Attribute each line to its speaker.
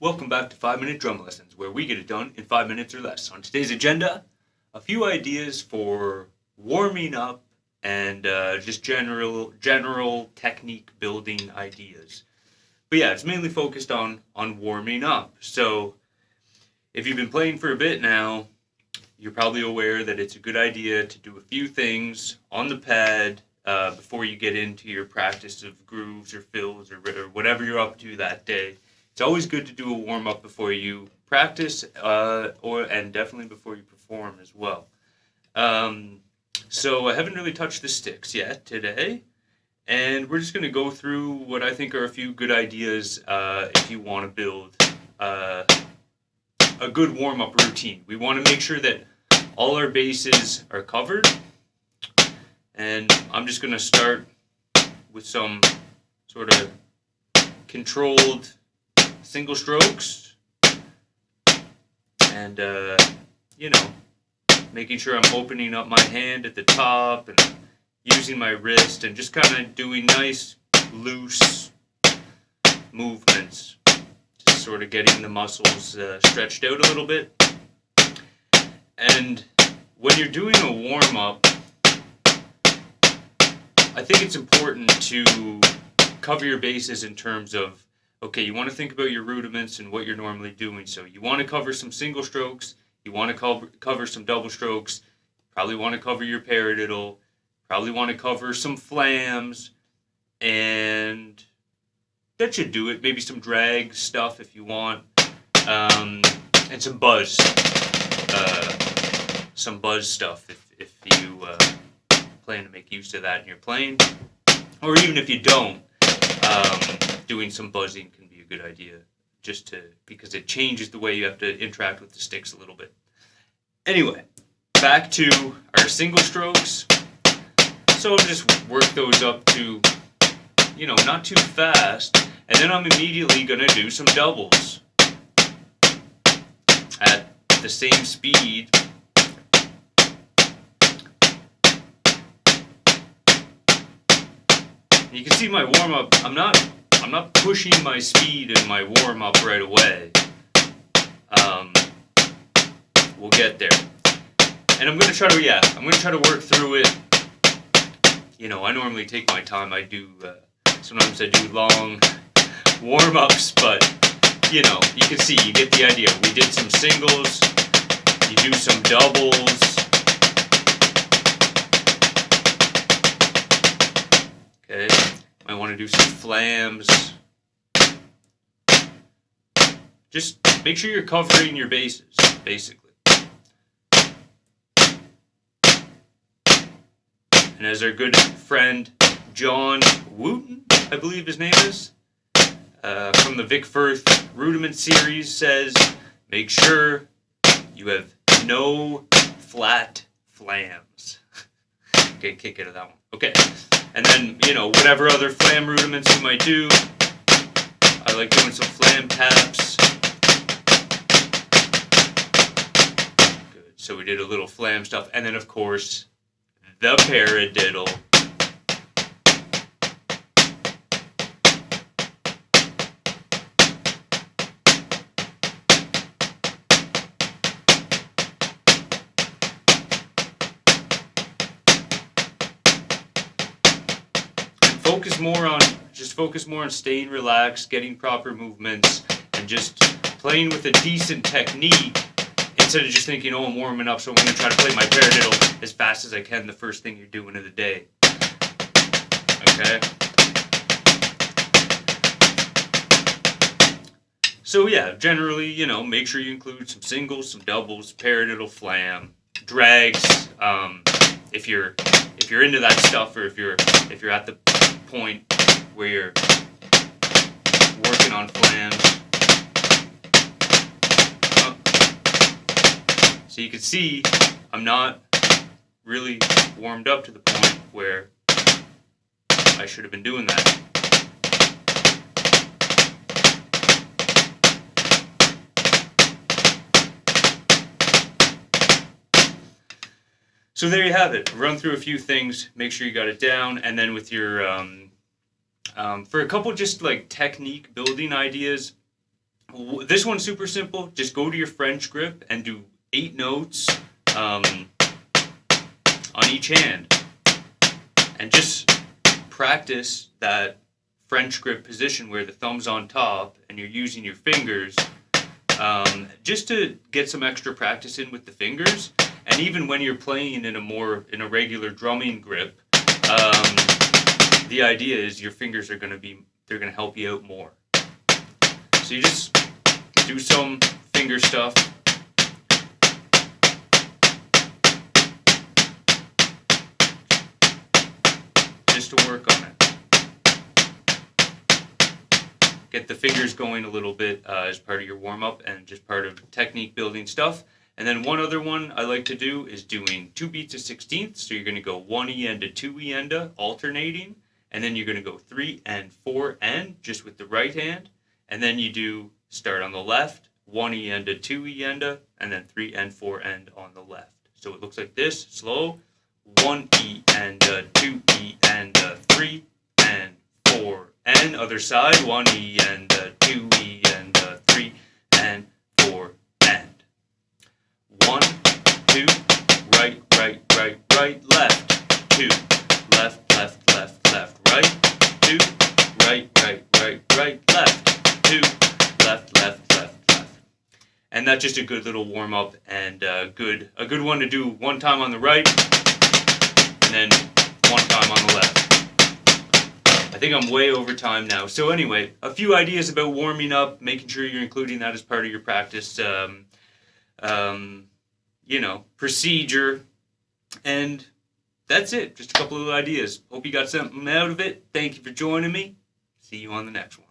Speaker 1: Welcome back to 5 Minute Drum Lessons, where we get it done in 5 minutes or less. On today's agenda, a few ideas for warming up and just general technique building ideas. But yeah, it's mainly focused on warming up. So if you've been playing for a bit now, you're probably aware that it's a good idea to do a few things on the pad before you get into your practice of grooves or fills or whatever you're up to that day. It's always good to do a warm-up before you practice and definitely before you perform as well. So I haven't really touched the sticks yet today, and we're just going to go through what I think are a few good ideas if you want to build a good warm-up routine. We want to make sure that all our bases are covered, and I'm just going to start with some sort of controlled single strokes and making sure I'm opening up my hand at the top and using my wrist and just kind of doing nice loose movements, just sort of getting the muscles stretched out a little bit. And when you're doing a warm-up, I think it's important to cover your bases in terms of, okay, you want to think about your rudiments and what you're normally doing. So you want to cover some single strokes, you want to cover some double strokes, probably want to cover your paradiddle, probably want to cover some flams, and that should do it. Maybe some drag stuff if you want, and some buzz stuff if you plan to make use of that in your playing, or even if you don't. Doing some buzzing can be a good idea, because it changes the way you have to interact with the sticks a little bit. Anyway, back to our single strokes. So I'll just work those up to, not too fast, and then I'm immediately going to do some doubles at the same speed. You can see my warm-up, I'm not pushing my speed in my warm-up right away. We'll get there. And I'm going to try to work through it. I normally take my time. Sometimes I do long warm-ups, but, you can see, you get the idea. We did some singles, you do some doubles. Okay, might want to do some flams. Just make sure you're covering your bases, basically. And as our good friend John Wooten, I believe his name is, from the Vic Firth Rudiment series says, make sure you have no flat flams. Okay, kick out of that one. Okay. And then, whatever other flam rudiments you might do. I like doing some flam taps. Good. So we did a little flam stuff. And then, of course, the paradiddle. Focus more on staying relaxed, getting proper movements, and just playing with a decent technique instead of just thinking, I'm warming up, so I'm going to try to play my paradiddle as fast as I can the first thing you're doing of the day. Okay? So yeah, generally, make sure you include some singles, some doubles, paradiddle, flam, drags, if you're into that stuff, or if you're at the point where you're working on flams. So you can see I'm not really warmed up to the point where I should have been doing that. So there you have it. Run through a few things, make sure you got it down, and then with your for a couple just like technique building ideas, This one's super simple. Just go to your French grip and do 8 notes on each hand. And just practice that French grip position where the thumb's on top and you're using your fingers, just to get some extra practice in with the fingers. And even when you're playing in a regular drumming grip, the idea is your fingers are going to help you out more. So you just do some finger stuff. Just to work on it. Get the fingers going a little bit as part of your warm-up and just part of technique building stuff. And then one other one I like to do is doing 2 beats of 16ths. So you're going to go 1 E and a 2 E and a, alternating. And then you're going to go 3 and 4 and just with the right hand. And then you start on the left, 1 E and a 2 E and a, and then 3 and 4 and on the left. So it looks like this, slow. 1 E and a 2 E and a 3 and 4 and other side. 1 E and a 2 E and a 3 and 4 and 1, 2, right, right, right, right, left, 2, left, left, left, left, right, 2, right, right, right, right, left, 2, left, left, left, left. And that's just a good little warm up and a good one to do one time on the right and then one time on the left. I think I'm way over time now. So anyway, a few ideas about warming up, making sure you're including that as part of your practice, procedure. And that's it. Just a couple of ideas. Hope you got something out of it. Thank you for joining me. See you on the next one.